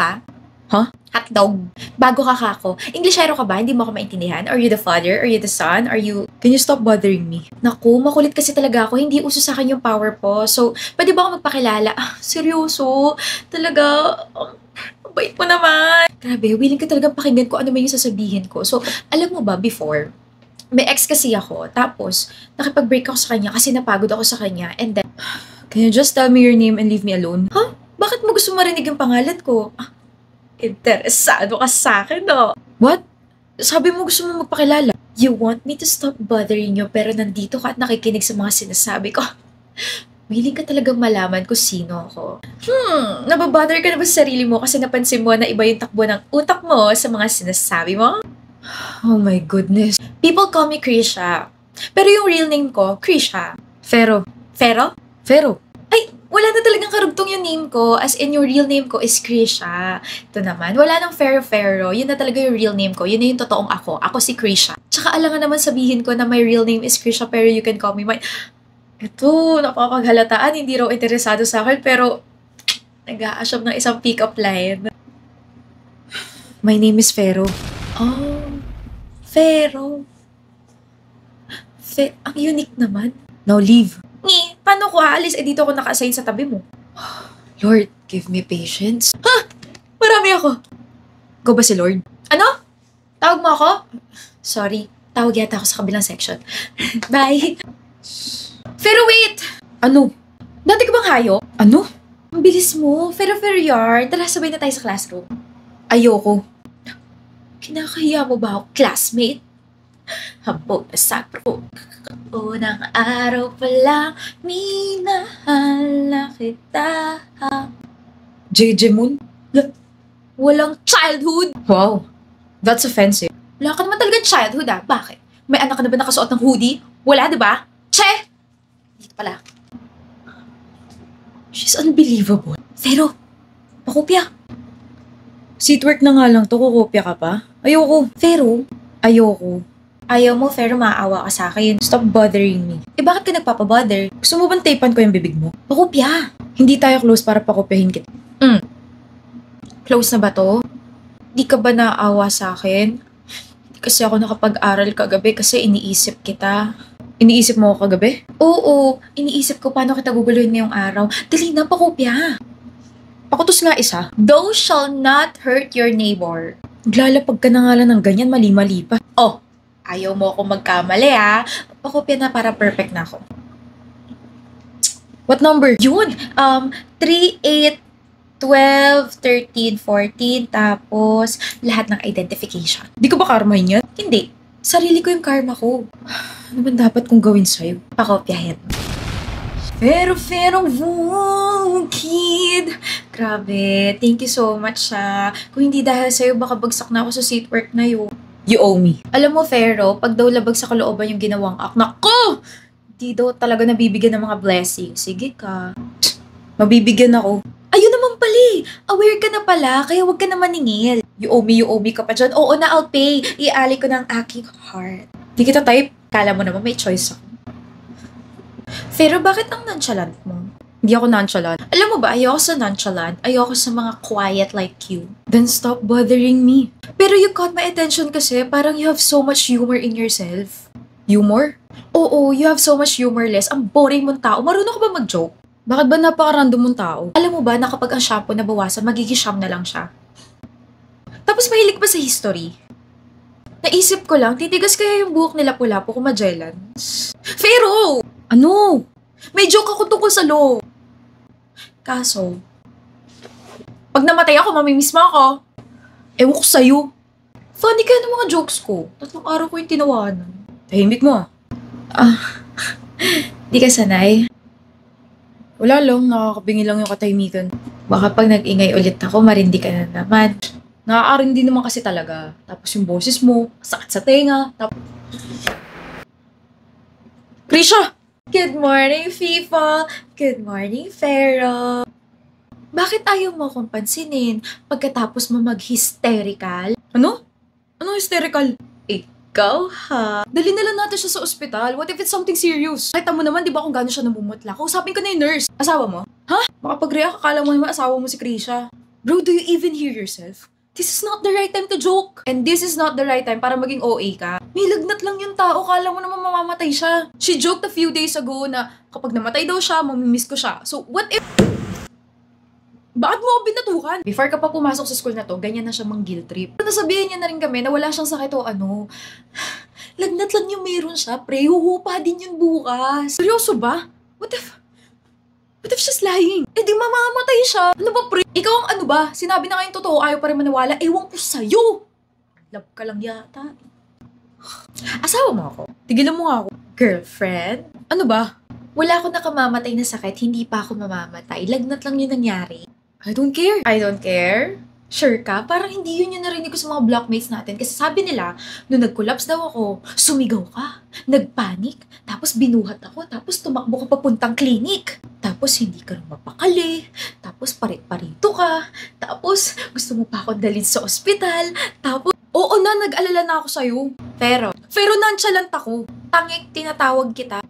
ka? Huh? Hotdog. Bago ka kako. Englishero ka ba? Hindi mo ako maintindihan? Are you the father? Are you the son? Are you... Can you stop bothering me? Naku, makulit kasi talaga ako. Hindi uso sa akin yung power po. So, pwede ba ako magpakilala? Seryoso? Talaga? Ang bait mo naman. Grabe, willing ka talagang pakinggan ko ano man yung sasabihin ko. So, alam mo ba, before, may ex kasi ako. Tapos, nakipag-break ako sa kanya kasi napagod ako sa kanya. And then, Can you just tell me your name and leave me alone? huh? Bakit mo gusto marinig yung pangalan ko? Interesado ka sa akin, no? What? Sabi mo gusto mo magpakilala. You want me to stop bothering you pero nandito ka at nakikinig sa mga sinasabi ko. Willing ka talagang malaman kung sino ako. Nababother ka na ba sa sarili mo kasi napansin mo na iba yung takbo ng utak mo sa mga sinasabi mo? Oh my goodness. People call me Krisha. Pero yung real name ko, Krisha. Fero. Fero? Fero. Ay, wala na talagang karugtong yung name ko. As in, yung real name ko is Krisha. Ito naman, wala nang Fero. Yun na talaga yung real name ko. Yun na yung totoong ako. Ako si Krisha. Tsaka alangan naman sabihin ko na my real name is Krisha pero you can call me my... Ito, napakaghalataan. Hindi raw interesado sa akin pero nag-a-assume ng isang pick-up line. My name is Fero. Oh, Fero. Ang unique naman. Now leave. Paano ko aalis? Dito ako naka-assign sa tabi mo. Lord, give me patience. Marami ako. Ikaw ba si Lord? Ano? Tawag mo ako? Sorry, tawag yata ako sa kabilang section. Bye. Pero wait! Ano? Dati ka bang hayop? Ano? Ang bilis mo. Fero yard. Tara, sabay na tayo sa classroom. Ayoko. Kinakahiya mo ba ako, classmate? Habog na sa pro. Unang araw pa lang, minahal na kita. JJ Moon? Walang childhood. Wow. That's offensive. Wala ka naman talaga childhood ah. Bakit? May anak ka na ba nakasuot ng hoodie? Wala, di ba? Che! Dito pala. She's unbelievable. Pero, pakopya. Seatwork na nga lang to, kukopya ka pa? Ayoko. Pero, Ayoko. ayaw mo, pero maawa ka sa akin. Stop bothering me. Bakit ka nagpapabother? Gusto mo bang tapean ko yung bibig mo? Pakopya. Hindi tayo close para pakopyahin kita. Close na ba to? Di ka ba naawa sa akin? Kasi ako nakapag-aral kagabi kasi iniisip kita. Iniisip mo ako kagabi? Oo, iniisip ko paano kita guguluhin ngayong araw. Dali na, pakopya. Pakutos nga isa. Thou shall not hurt your neighbor. Maglalapag ka na nga lang ng ganyan, mali-mali pa. Oh, ayaw mo ako magkamali ha. Pakopya na para perfect na ako. What number? Yun, 3, 8, 12, 13, 14, tapos lahat ng identification. Di ko ba karmahin yan? Hindi. Sarili ko yung karma ko. Ano ba dapat kong gawin sa'yo? Pakopyahin. Pero, kid. Grabe, thank you so much Kung hindi dahil sa'yo, baka bagsak na ako sa seatwork na yun. You owe me. Alam mo, Fero, pag daw labag sa kalooban yung ginawang act, nako! Di daw talaga nabibigyan ng mga blessings. Sige ka. Mabibigyan ako. Ayun naman pala Aware ka na pala, kaya wag ka na maningil. You owe me ka pa dyan. Oo na, I'll pay. Iali ko ng aking heart. Di kita type. Kala mo naman may choice ako. Pero bakit ang nonchalant mo? Hindi ako nonchalant. Alam mo ba, ayoko sa nonchalant. Ayoko sa mga quiet like you. Then stop bothering me. Pero you caught my attention kasi parang you have so much humor in yourself. Humor? Oo, you have so much humorless. Ang boring mong tao. Marunong ka ba mag-joke? Bakit ba napaka-random mong tao? Alam mo ba na kapag ang shampoo nabawasan, magiging sham na lang siya? Tapos mahilig pa sa history. Naisip ko lang, titigas kaya yung buhok nila Lapu-Lapu kung Magellan. Pero! Ano? May joke ako tungkol sa law. Kaso, pag namatay ako, mamimiss mo ako. Ewan ko sa'yo. Funny kaya ng mga jokes ko. 3 araw ko yung tinawanan. Tahimik mo Di ka sanay? Wala lang, nakakabingi lang yung katahimikan. Baka pag nag-ingay ulit ako, marindi ka na naman. Nakakaarindi naman kasi talaga. Tapos yung boses mo, sakit sa tenga. Krisha! Good morning, FIFA! Good morning, Fero! Bakit ayaw mo akong pansinin pagkatapos mo mag-hysterical? Ano? Anong hysterical? Ikaw ha? Dali na lang natin siya sa ospital. What if it's something serious? Kita mo naman, di ba kung gano'n siya namumutla? Kausapin ko na yung nurse. Asawa mo? Ha? Baka pag-react, akala mo naman asawa mo si Krisha. Bro, do you even hear yourself? This is not the right time to joke. And this is not the right time para maging OA ka. May lagnat lang yung tao, kala mo naman mamamatay siya. She joked a few days ago na kapag namatay daw siya, mamimiss ko siya. So, what if... Bakit mo ako binatukan? Before ka pa pumasok sa school na to, ganyan na siya mang guilt trip. Nasabihan niya na rin kami na wala siyang sakit o ano. Lagnat lang yung meron siya, pre. Huhupa din yun bukas. Seryoso ba? What if she's lying? Eh di mamamatay siya. Ano ba, pre? Ikaw ang ano ba? Sinabi na kayong totoo, ayaw pa rin maniwala. Ewan ko sa'yo. Love ka lang yata. Asawa mo ako? Tigilan mo nga ako. Girlfriend? Ano ba? Wala ako nakamamatay na sakit, hindi pa ako mamamatay. Lagnat lang yun nangyari. I don't care. I don't care? Sure ka? Parang hindi yun yung narinig ko sa mga blockmates natin. Kasi sabi nila, nung nag-collapse daw ako, sumigaw ka, nagpanik, tapos binuhat ako, tapos tumakbo ka papuntang klinik. Tapos hindi ka rin mapakali, tapos parit-parito ka, tapos gusto mo pa ako dalhin sa ospital, tapos... Oo na, nag-alala na ako sa'yo. Pero nonchalant ako. tangik, tinatawag kita.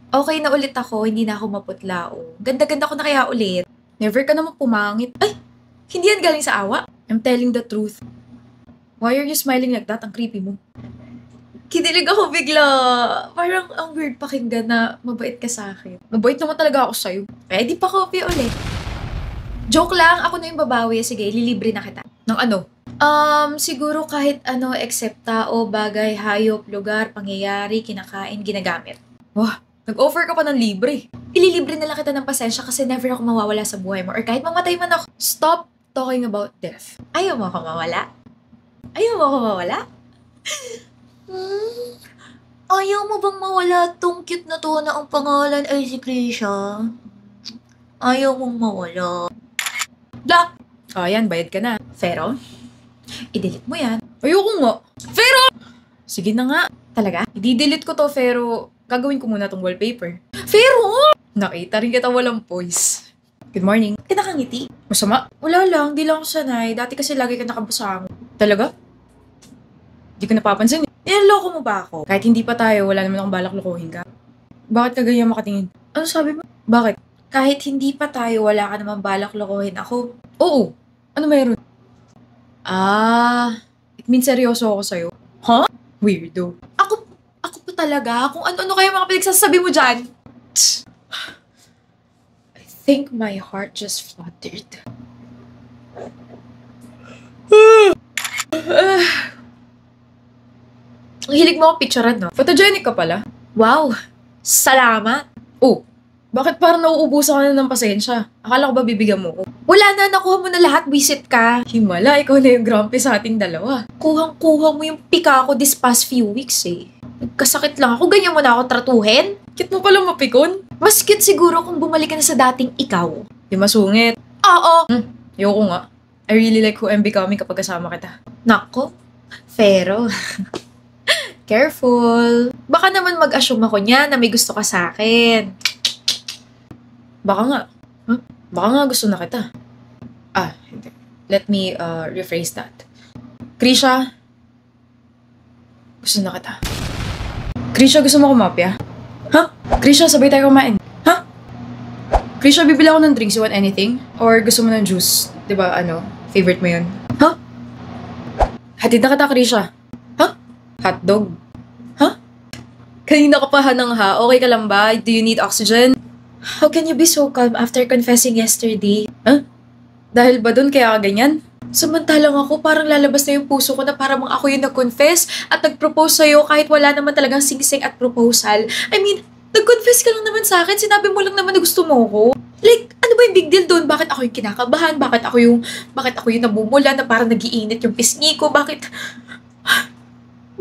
Okay na ulit ako, hindi na ako maputlao. Ganda-ganda ko na kaya ulit. Never ka naman pumangit. Ay, Hindi yan galing sa awa. I'm telling the truth. Why are you smiling like that? Ang creepy mo. Kinilig ako bigla. Parang ang weird pakinggan na mabait ka sa akin. Mabait naman talaga ako sa'yo. Eh, di pa kopya ulit. Joke lang, ako na yung babawi. Sige, lilibre na kita. Ng ano? Siguro kahit ano except tao, bagay, hayop, lugar, pangyayari, kinakain, ginagamit. Wah, nag-offer ka pa ng libre. Ililibre na lang kita ng pasensya kasi never ako mawawala sa buhay mo. Or kahit mamatay man ako. Stop talking about death. Ayaw mo ako mawala? Ayaw mo ako mawala? Ayaw mo bang mawala tong cute na to na ang pangalan ay si Krisha? Ayaw mong mawala. Blah! Oh, yan, bayad ka na. Pero, i-delete mo yan. Ayoko nga. Pero! Sige na nga. Talaga? I-delete ko to, pero gagawin ko muna tong wallpaper. Pero! Nakita rin kita walang voice. Good morning. Nakangiti. Masama? Wala lang, di lang ako sanay. Dati kasi lagi ka nakabasang. Talaga? Di ko napapansin. Niloloko mo ba ako? Kahit hindi pa tayo, wala naman akong balak lokohin ka. Bakit ka ganyan makatingin? Ano sabi mo? Bakit? Kahit hindi pa tayo, wala ka naman balak lokohin ako. Oo. Ano meron? It means seryoso ako sa'yo. Huh? Weirdo. Ako pa talaga? Kung ano-ano kaya mga pinagsasabi mo dyan? I think my heart just fluttered. Ang hilig mo ako picturean, no? Photogenic ka pala. Wow! Salamat! Oh, bakit parang nauubusan ka na ng pasensya? Akala ko ba bibigyan mo ko? Wala na, nakuha mo na lahat, visit ka. Himala, ikaw na yung grumpy sa ating dalawa. Kuhang-kuha mo yung pika ko this past few weeks eh. Nagkasakit lang ako, ganyan mo na ako tratuhin. Cute mo pala mapikon. Mas cute siguro kung bumalik ka na sa dating ikaw. Di masungit. Oo! Ayoko nga. I really like who I'm becoming kapag kasama kita. Nako, pero... Careful. Baka naman mag-assume ako niya na may gusto ka sa akin. Baka nga. Baka nga gusto na kita. Hindi. Let me rephrase that. Krisha, gusto na kita. Krisha, gusto mo kumapya? Krisha, sabay tayo kumain. Krisha, bibili ako ng drinks. You want anything? Or gusto mo ng juice? Diba, favorite mo yun? Hatid na kita, Krisha. Hotdog. Kanina ka pa hanang-ha. Okay ka lang ba? Do you need oxygen? How can you be so calm after confessing yesterday? Dahil ba dun kaya ka ganyan? Samantalang ako, parang lalabas na yung puso ko na parang ako yung nag-confess at nag-propose sa'yo kahit wala naman talagang singsing at proposal. I mean, nag-confess ka lang naman sa akin. Sinabi mo lang naman na gusto mo ko. Like, ano ba yung big deal doon? Bakit ako yung kinakabahan? Bakit ako yung namumula na parang nagiinit yung pisngi ko?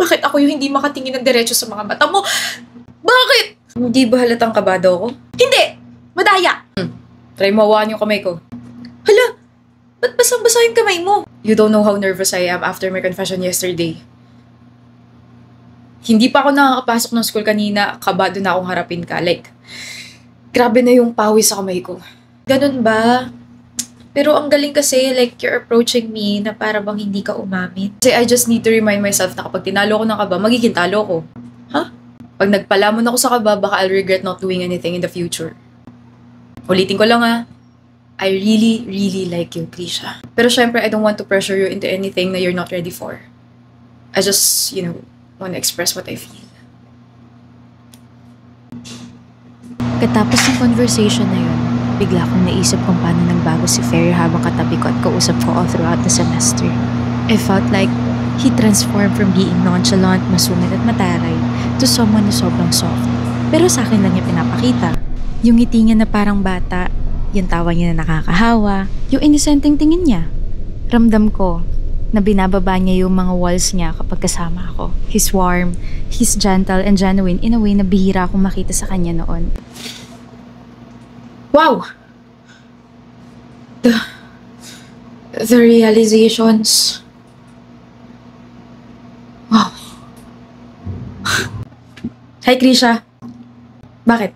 Bakit ako yung hindi makatingin ng diretso sa mga mata mo? Bakit? Hindi ba halatang kabado ako? Hindi! Madaya! Try mo hawakan yung kamay ko. Hala! Ba't basang-basa yung kamay mo? You don't know how nervous I am after my confession yesterday. Hindi pa ako nakakapasok ng school kanina, kabado na akong harapin ka. Like, grabe na yung pawis sa kamay ko. Ganun ba? Pero ang galing kasi, like, you're approaching me na para bang hindi ka umamin. Kasi I just need to remind myself na kapag tinalo ko ng kaba, magiging talo ko. Pag nagpalamon ako sa kaba, baka I'll regret not doing anything in the future. Ulitin ko lang I really, really like you, Krisha. Pero syempre, I don't want to pressure you into anything na you're not ready for. I just, want to express what I feel. Katapos ng conversation na yun, bigla kong naisip kung paano nagbago si Ferry habang katabi ko at kausap ko all throughout the semester. I felt like he transformed from being nonchalant, masungit at mataray to someone na sobrang soft. Pero sa akin lang niya pinapakita. Yung ngiti niya na parang bata, yung tawa niya na nakakahawa, yung inosenteng tingin niya. Ramdam ko na binababa niya yung mga walls niya kapag kasama ako. He's warm, he's gentle and genuine in a way na bihira akong makita sa kanya noon. Wow! The realizations. Wow. Hi, Krisha. Bakit?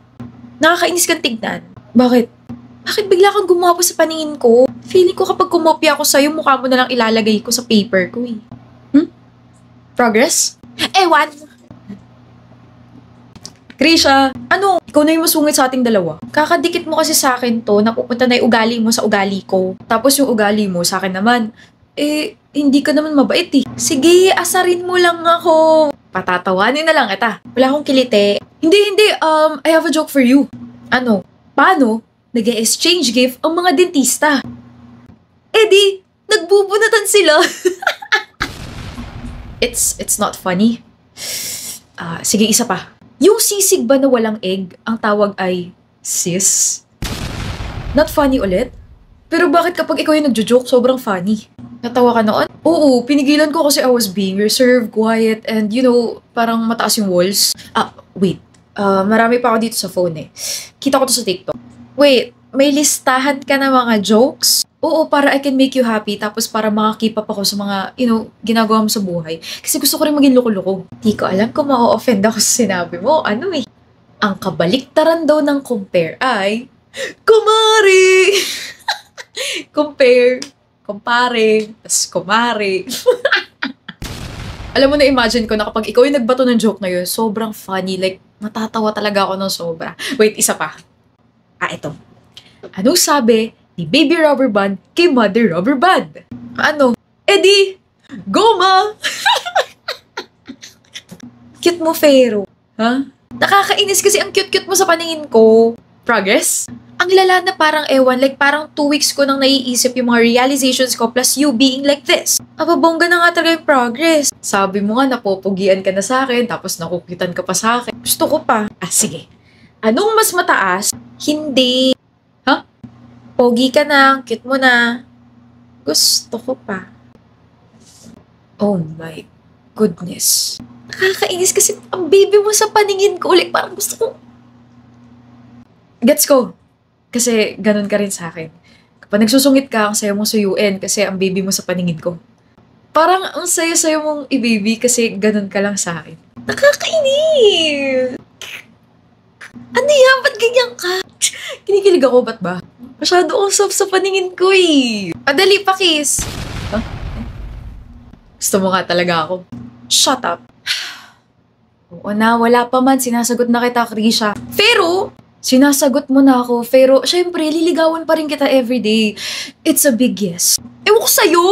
Nakakainis kang tignan. Bakit? Bakit bigla kang gumapo sa paningin ko? Feeling ko kapag kumopya ako sa'yo, mukha mo na lang ilalagay ko sa paper ko eh. Progress? Ewan! Krisha, ano? Ikaw na yung masungit sa ating dalawa. Kakadikit mo kasi sa akin to, napupunta na yung ugali mo sa ugali ko. Tapos yung ugali mo sa akin naman, hindi ka naman mabait eh. Sige, asarin mo lang ako. Patatawanin na lang kita. Wala akong kilite. Hindi, I have a joke for you. Ano? Paano nag-exchange gift ang mga dentista? Di, nagbubunatan sila. It's not funny. Sige, isa pa. Yung sisig ba na walang egg, ang tawag ay sis? Not funny ulit? Pero bakit kapag ikaw yung nagjo-joke, sobrang funny? Natawa ka noon? Oo, pinigilan ko kasi I was being reserved, quiet, and parang mataas yung walls. Wait. Marami pa ako dito sa phone eh. Kita ko to sa TikTok. Wait, may listahan ka na mga jokes? Oo, para I can make you happy, tapos para makakip up ako sa mga, ginagawa mo sa buhay. Kasi gusto ko rin maging loko-loko. Di ko alam kung ma-offend ako sa sinabi mo. Ang kabaliktaran daw ng compare ay, kumari! Compare, tas kumari. Alam mo, na-imagine ko na kapag ikaw yung nagbato ng joke na yun, sobrang funny. Like, matatawa talaga ako ng sobra. Wait, isa pa. Ito. Anong sabi ni Baby Rubber Band kay Mother Rubber Band? Ano? Di, goma! Cute mo, Fero. Ha? Nakakainis kasi ang cute-cute mo sa paningin ko. Progress? Ang lala na parang ewan, like parang 2 weeks ko nang naiisip yung mga realizations ko plus you being like this. Ababongga na nga talaga yung progress. Sabi mo nga, napopogian ka na sa akin, tapos nakukitan ka pa sa akin. Gusto ko pa. Sige. Anong mas mataas? Hindi. Ha? Pogi ka na, cute mo na. Gusto ko pa. Oh my goodness. Nakakainis kasi ang baby mo sa paningin ko. Like parang gusto ko. Gets ko. Kasi ganun ka rin sa akin. Kapag nagsusungit ka, ang sayo mo sa UN kasi ang baby mo sa paningin ko. Parang ang sayo-sayo mong i-baby kasi ganun ka lang sa akin. Nakakainis! Ano yan? Ba't ganyan ka? Kinikilig ako, ba't ba? Masyado akong soft sa paningin ko eh. Padali pa, kiss. Huh? Gusto mo nga talaga ako. Shut up. Oo na, wala pa man. Sinasagot na kita, Krisha. Pero, sinasagot mo na ako. Pero, syempre, liligawan pa rin kita everyday. It's a big yes. Ewan ko sa'yo.